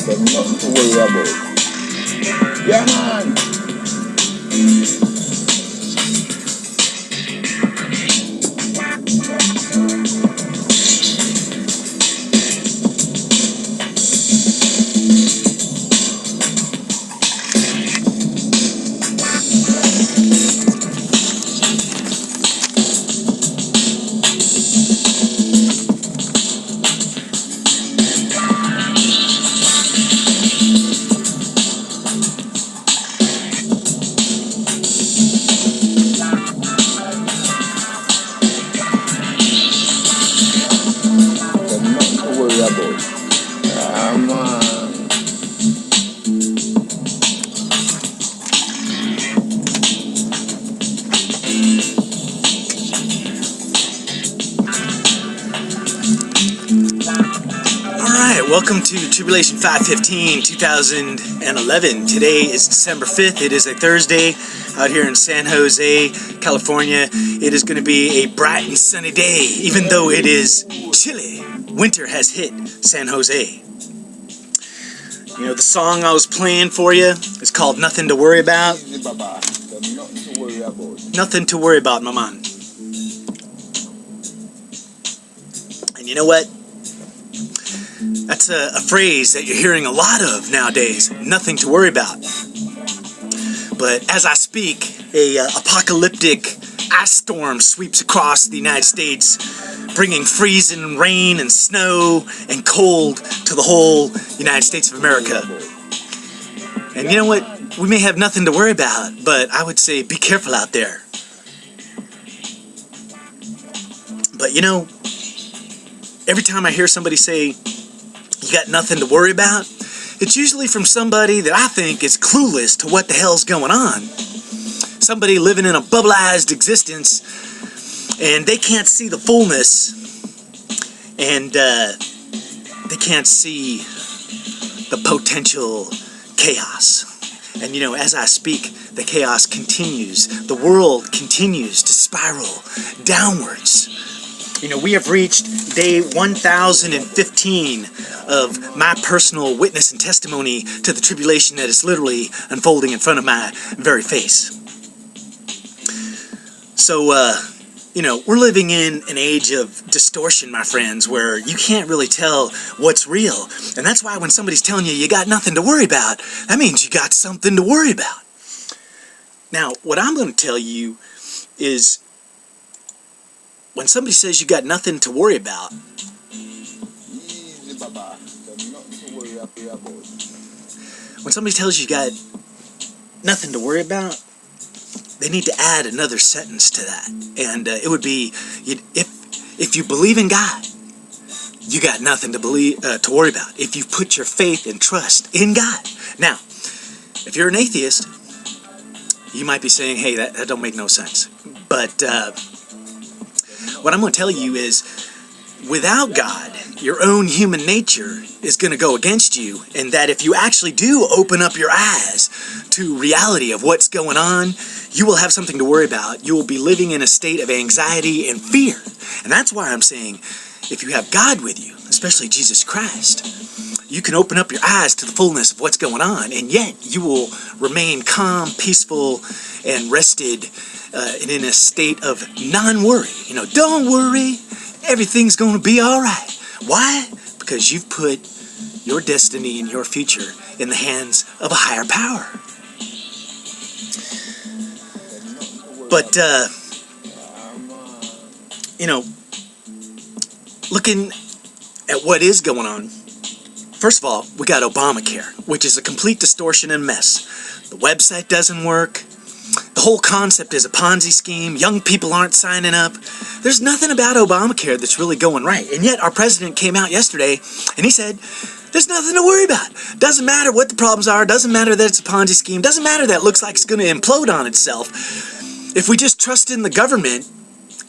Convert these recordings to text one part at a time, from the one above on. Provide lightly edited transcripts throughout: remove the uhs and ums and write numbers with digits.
Nothing to worry about. Yeah, man. Welcome to Tribulation 515 2011. Today is December 5th. It is a Thursday out here in San Jose, California. It is going to be a bright and sunny day, even though it is chilly. Winter has hit San Jose. You know, the song I was playing for you is called Nothing to Worry About. Nothing to worry about, my man. And you know what? That's a phrase that you're hearing a lot of nowadays. Nothing to worry about. But as I speak, a apocalyptic ice storm sweeps across the United States, bringing freezing rain and snow and cold to the whole United States of America. And you know what? We may have nothing to worry about, but I would say be careful out there. But you know, every time I hear somebody say, you got nothing to worry about, it's usually from somebody that I think is clueless to what the hell's going on. Somebody living in a bubbleized existence, and they can't see the fullness, and they can't see the potential chaos. And you know, as I speak, the chaos continues. The world continues to spiral downwards. You know, we have reached day 1015 of my personal witness and testimony to the tribulation that is literally unfolding in front of my very face. So, you know, we're living in an age of distortion, my friends, where you can't really tell what's real. And that's why when somebody's telling you got nothing to worry about, that means you got something to worry about. Now, what I'm going to tell you is, when somebody says you got nothing to worry about, when somebody tells you got nothing to worry about, they need to add another sentence to that. And it would be, if you believe in God, you got nothing to worry about. If you put your faith and trust in God. Now, if you're an atheist, you might be saying, hey, that don't make no sense. But what I'm going to tell you is, without God, your own human nature is going to go against you, and that if you actually do open up your eyes to reality of what's going on, you will have something to worry about. You will be living in a state of anxiety and fear. And that's why I'm saying, if you have God with you, especially Jesus Christ, you can open up your eyes to the fullness of what's going on, and yet you will remain calm, peaceful, and rested in a state of non-worry. You know, don't worry, everything's going to be all right. Why? Because you've put your destiny and your future in the hands of a higher power. But, you know, looking at what is going on, first of all, we got Obamacare, which is a complete distortion and mess. The website doesn't work. The whole concept is a Ponzi scheme. Young people aren't signing up. There's nothing about Obamacare that's really going right. And yet our president came out yesterday and he said, there's nothing to worry about. Doesn't matter what the problems are. Doesn't matter that it's a Ponzi scheme. Doesn't matter that it looks like it's going to implode on itself. If we just trust in the government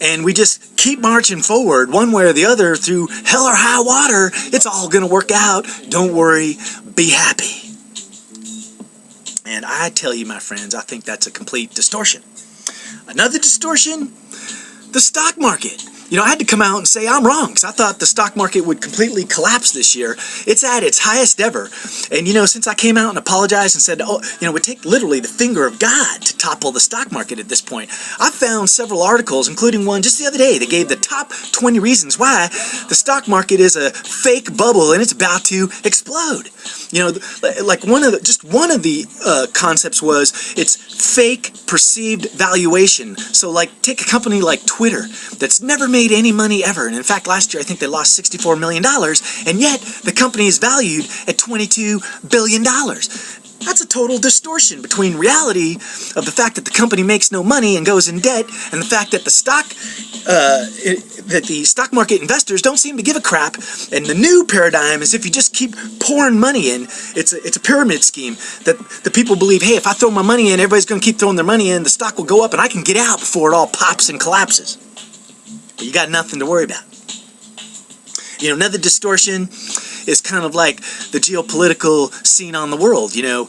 and we just keep marching forward one way or the other through hell or high water, it's all going to work out. Don't worry. Be happy. And I tell you, my friends, I think that's a complete distortion. Another distortion, the stock market. You know, I had to come out and say I'm wrong, because I thought the stock market would completely collapse this year. It's at its highest ever. And, you know, since I came out and apologized and said, oh, you know, it would take literally the finger of God to topple the stock market at this point, I found several articles, including one just the other day, that gave the top 20 reasons why the stock market is a fake bubble and it's about to explode. You know, like one of the concepts was it's fake perceived valuation. So, like, take a company like Twitter that's never made any money ever, and in fact last year I think they lost $64 million, and yet the company is valued at $22 billion. That's a total distortion between reality of the fact that the company makes no money and goes in debt, and the fact that the stock market investors don't seem to give a crap. And the new paradigm is if you just keep pouring money in, it's a pyramid scheme that the people believe, hey, if I throw my money in, everybody's going to keep throwing their money in, the stock will go up and I can get out before it all pops and collapses. But you got nothing to worry about. You know, another distortion is kind of like the geopolitical scene on the world. You know,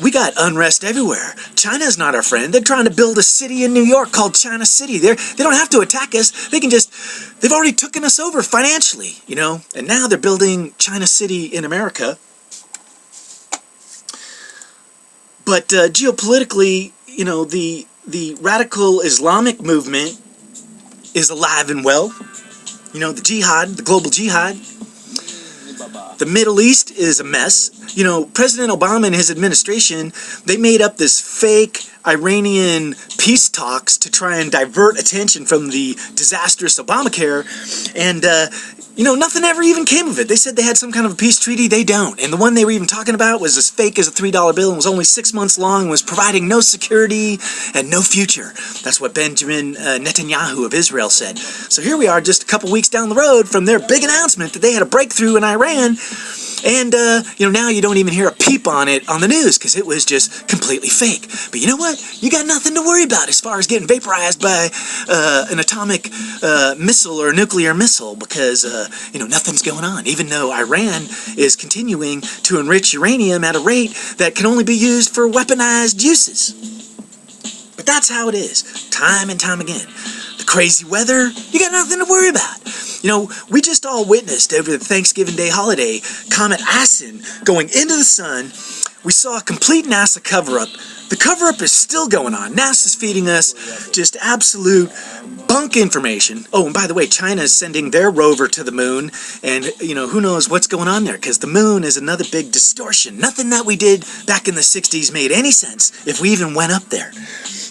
we got unrest everywhere. China's not our friend. They're trying to build a city in New York called China City. They don't have to attack us. They've already taken us over financially, you know, and now they're building China City in America. But geopolitically, you know, the radical Islamic movement is alive and well. You know, the jihad, the global jihad. The Middle East is a mess. You know, President Obama and his administration, they made up this fake Iranian peace talks to try and divert attention from the disastrous Obamacare, and you know, nothing ever even came of it. They said they had some kind of a peace treaty. They don't. And the one they were even talking about was as fake as a $3 bill and was only 6 months long and was providing no security and no future. That's what Benjamin Netanyahu of Israel said. So here we are just a couple weeks down the road from their big announcement that they had a breakthrough in Iran. And, you know, now you don't even hear a peep on it on the news because it was just completely fake. But you know what? You got nothing to worry about as far as getting vaporized by an atomic missile or a nuclear missile because, you know, nothing's going on. Even though Iran is continuing to enrich uranium at a rate that can only be used for weaponized uses. But that's how it is, time and time again. The crazy weather, you got nothing to worry about. You know, we just all witnessed over the Thanksgiving Day holiday, Comet ISON going into the sun. We saw a complete NASA cover-up. The cover-up is still going on. NASA's feeding us just absolute bunk information. Oh, and by the way, China is sending their rover to the moon, and, you know, who knows what's going on there, because the moon is another big distortion. Nothing that we did back in the 60s made any sense if we even went up there.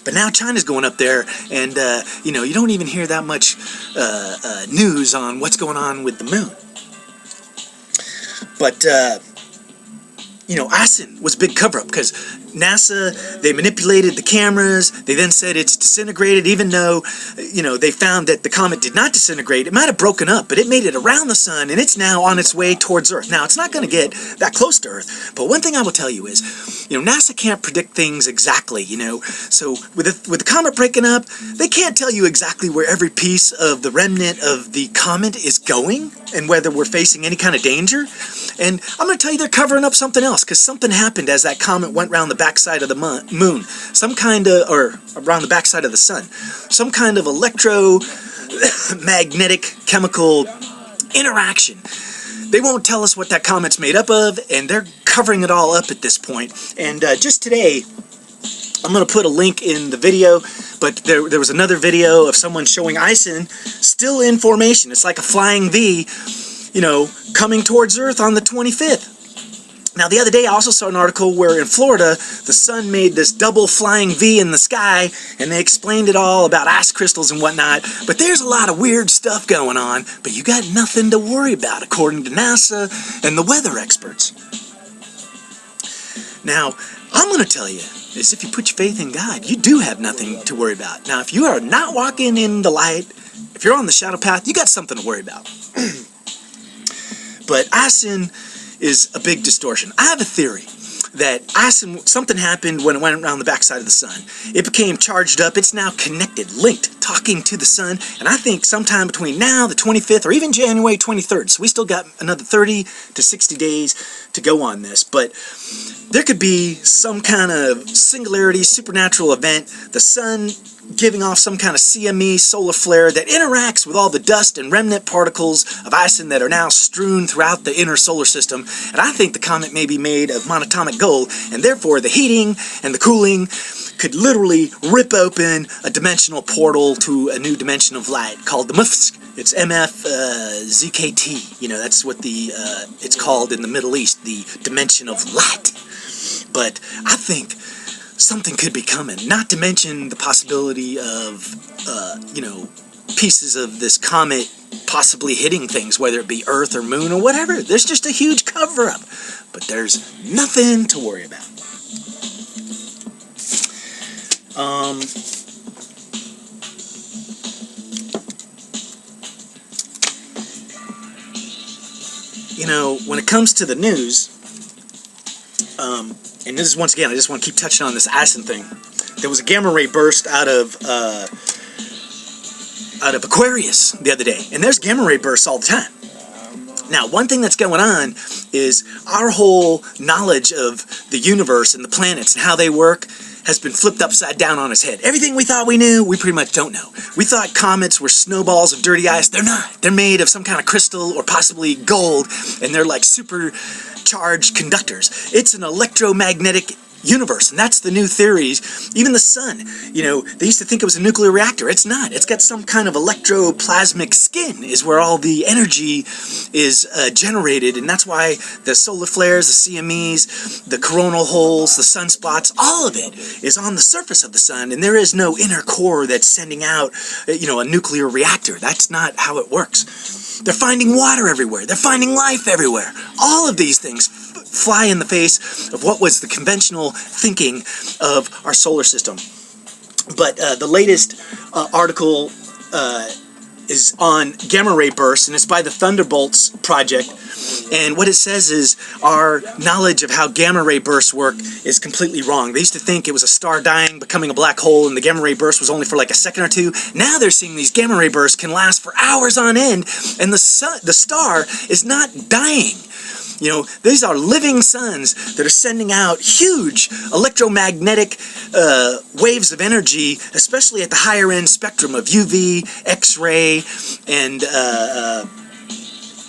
But now China's going up there, and, you know, you don't even hear that much news on what's going on with the moon. But, you know, ISON was a big cover-up because NASA, they manipulated the cameras. They then said it's disintegrated, even though, you know, they found that the comet did not disintegrate. It might have broken up, but it made it around the sun, and it's now on its way towards Earth. Now, it's not going to get that close to Earth, but one thing I will tell you is, you know, NASA can't predict things exactly, you know. So with the comet breaking up, they can't tell you exactly where every piece of the remnant of the comet is going and whether we're facing any kind of danger. And I'm going to tell you they're covering up something else, because something happened as that comet went around the backside of the moon. Some kind of, or around the backside of the sun. Some kind of electromagnetic chemical interaction. They won't tell us what that comet's made up of, and they're covering it all up at this point. And just today, I'm going to put a link in the video, but there was another video of someone showing ISON still in formation. It's like a flying V, you know, coming towards Earth on the 25th. Now, the other day, I also saw an article where in Florida, the sun made this double flying V in the sky, and they explained it all about ice crystals and whatnot. But there's a lot of weird stuff going on, but you got nothing to worry about, according to NASA and the weather experts. Now, I'm going to tell you, is if you put your faith in God, you do have nothing to worry about. Now, if you are not walking in the light, if you're on the shadow path, you got something to worry about. But ISON is a big distortion. I have a theory. that something happened when it went around the backside of the sun. It became charged up. It's now connected, linked, talking to the sun. And I think sometime between now, the 25th, or even January 23rd, so we still got another 30 to 60 days to go on this. But there could be some kind of singularity, supernatural event, the sun giving off some kind of CME solar flare that interacts with all the dust and remnant particles of ISON that are now strewn throughout the inner solar system. And I think the comet may be made of monoatomic gold, and therefore the heating and the cooling could literally rip open a dimensional portal to a new dimension of light called the MFKZT. It's MFKZT. You know, that's what it's called in the Middle East, the dimension of light. But I think something could be coming, not to mention the possibility of, pieces of this comet possibly hitting things, whether it be Earth or Moon or whatever. There's just a huge cover-up, but there's nothing to worry about. When it comes to the news, and this is, once again, I just want to keep touching on this ISON thing. There was a gamma ray burst out of Aquarius the other day, and there's gamma ray bursts all the time. Now, one thing that's going on is our whole knowledge of the universe and the planets and how they work has been flipped upside down on its head. Everything we thought we knew, we pretty much don't know. We thought comets were snowballs of dirty ice. They're not. They're made of some kind of crystal or possibly gold, and they're like supercharged conductors. It's an electromagnetic universe, and that's the new theories. Even the sun, they used to think it was a nuclear reactor. It's not. It's got some kind of electroplasmic skin is where all the energy is generated, and that's why the solar flares, the CMEs, the coronal holes, the sunspots, all of it is on the surface of the sun, and there is no inner core that's sending out a nuclear reactor. That's not how it works. They're finding water everywhere. They're finding life everywhere. All of these things fly in the face of what was the conventional thinking of our solar system. But the latest article is on gamma ray bursts, and it's by the Thunderbolts project. And what it says is our knowledge of how gamma ray bursts work is completely wrong. They used to think it was a star dying, becoming a black hole, and the gamma ray burst was only for like a second or two. Now they're seeing these gamma ray bursts can last for hours on end, and the star is not dying. These are living suns that are sending out huge electromagnetic waves of energy, especially at the higher end spectrum of UV, X-ray, and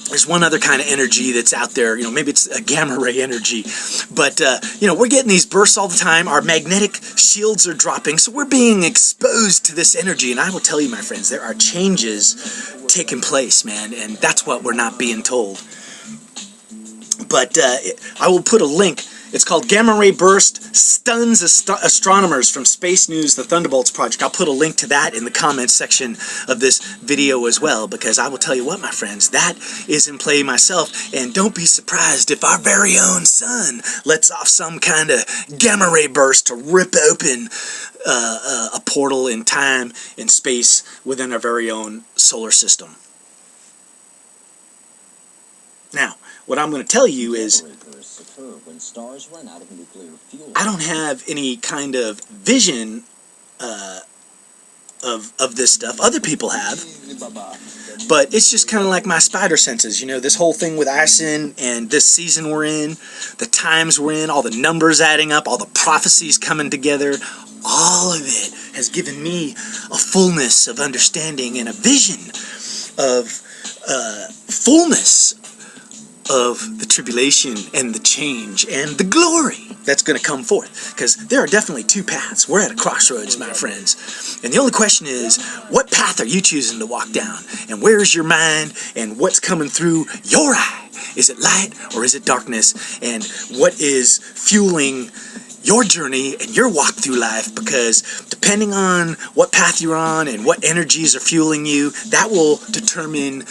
there's one other kind of energy that's out there. Maybe it's a gamma ray energy. But, we're getting these bursts all the time. Our magnetic shields are dropping, so we're being exposed to this energy. And I will tell you, my friends, there are changes taking place, man, and that's what we're not being told. But I will put a link. It's called Gamma Ray Burst Stuns Astronomers from Space News, the Thunderbolts Project. I'll put a link to that in the comments section of this video as well, because I will tell you what, my friends, that is in play myself. And don't be surprised if our very own sun lets off some kind of gamma ray burst to rip open a portal in time and space within our very own solar system. Now, what I'm going to tell you is I don't have any kind of vision of this stuff. Other people have. But it's just kind of like my spider senses. This whole thing with ISON and this season we're in, the times we're in, all the numbers adding up, all the prophecies coming together, all of it has given me a fullness of understanding and a vision of fullness of the tribulation and the change and the glory that's going to come forth. Because there are definitely two paths. We're at a crossroads, my friends. And the only question is, what path are you choosing to walk down? And where's your mind? And what's coming through your eye? Is it light or is it darkness? And what is fueling your journey and your walk through life? Because depending on what path you're on and what energies are fueling you, that will determine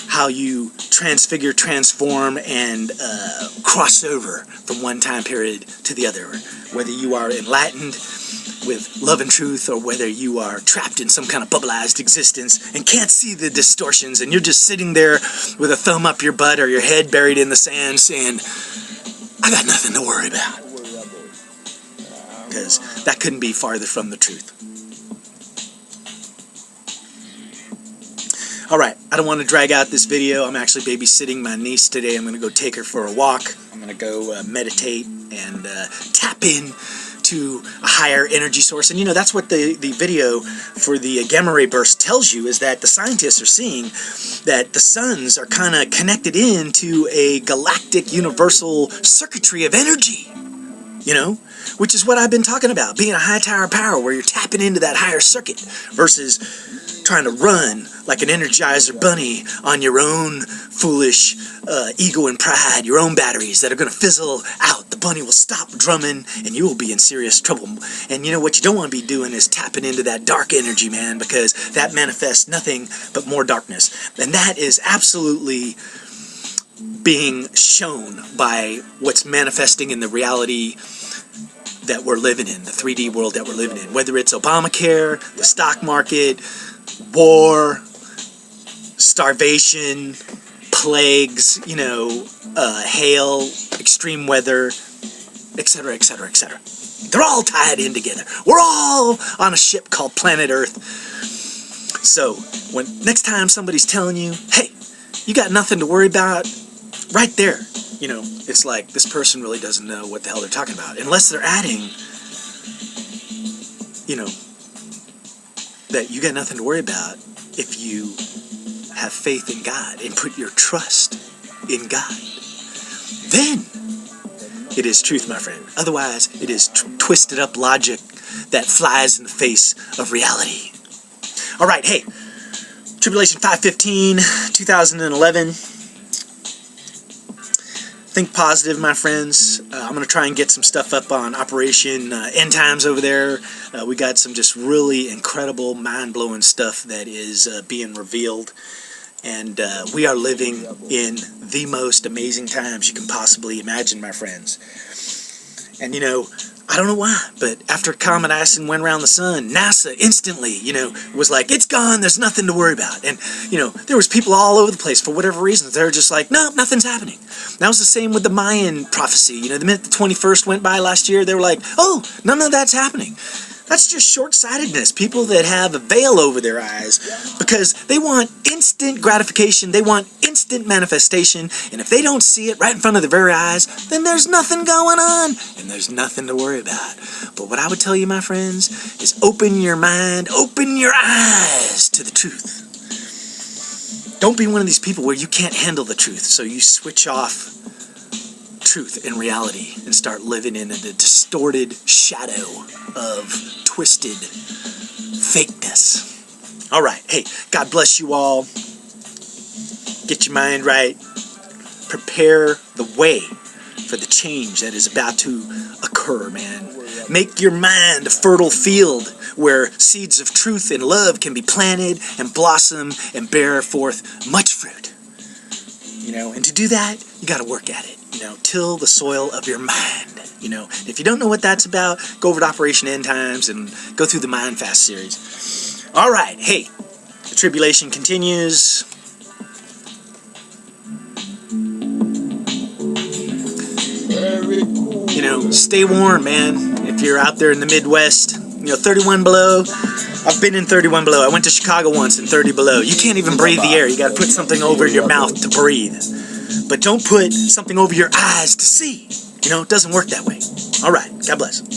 how you transfigure, transform, and cross over from one time period to the other. Whether you are enlightened with love and truth, or whether you are trapped in some kind of bubbleized existence and can't see the distortions, and you're just sitting there with a thumb up your butt or your head buried in the sand saying, I got nothing to worry about. Because that couldn't be farther from the truth. Alright, I don't want to drag out this video. I'm actually babysitting my niece today. I'm going to go take her for a walk. I'm going to go meditate and tap in to a higher energy source. And you know, that's what the video for the gamma ray burst tells you, is that the scientists are seeing that the suns are kind of connected into a galactic universal circuitry of energy. You know, which is what I've been talking about, being a high tower of power where you're tapping into that higher circuit versus trying to run like an Energizer bunny on your own foolish ego and pride, your own batteries that are going to fizzle out. The bunny will stop drumming and you will be in serious trouble. And you know what you don't want to be doing is tapping into that dark energy, man, because that manifests nothing but more darkness. And that is absolutely being shown by what's manifesting in the reality that we're living in, the 3D world that we're living in. Whether it's Obamacare, the stock market, war, starvation, plagues, you know, hail, extreme weather, etc., etc., etc. They're all tied in together. We're all on a ship called planet Earth. So, when next time somebody's telling you, hey, you got nothing to worry about, right there, you know, it's like this person really doesn't know what the hell they're talking about. Unless they're adding, you know, that you got nothing to worry about if you have faith in God and put your trust in God. Then it is truth, my friend. Otherwise, it is twisted up logic that flies in the face of reality. All right, hey, Tribulation 515, 2011. Think positive, my friends. I'm going to try and get some stuff up on Operation End Times over there. We got some just really incredible, mind-blowing stuff that is being revealed. And we are living in the most amazing times you can possibly imagine, my friends. And, you know, I don't know why, but after Comet ISON went around the sun, NASA instantly, you know, was like, it's gone, there's nothing to worry about. And, you know, there was people all over the place for whatever reasons. They were just like, no, nothing's happening. That was the same with the Mayan prophecy. You know, the minute the 21st went by last year, they were like, oh, none of that's happening. That's just short-sightedness. People that have a veil over their eyes because they want instant gratification. They want instant manifestation. And if they don't see it right in front of their very eyes, then there's nothing going on. And there's nothing to worry about. But what I would tell you, my friends, is open your mind, open your eyes to the truth. Don't be one of these people where you can't handle the truth, so you switch off truth and reality and start living in the distorted shadow of twisted fakeness. Alright, hey, God bless you all. Get your mind right. Prepare the way for the change that is about to occur, man. Make your mind a fertile field where seeds of truth and love can be planted and blossom and bear forth much fruit. You know, and to do that, you got to work at it. You know, till the soil of your mind. You know, if you don't know what that's about, go over to Operation End Times and go through the Mind Fast series. All right, hey, the tribulation continues. You know, stay warm, man. If you're out there in the Midwest, you know, 31 below. I've been in 31 below. I went to Chicago once in 30 below. You can't even breathe the air. You got to put something over your mouth to breathe. But don't put something over your eyes to see. You know, it doesn't work that way. All right. God bless.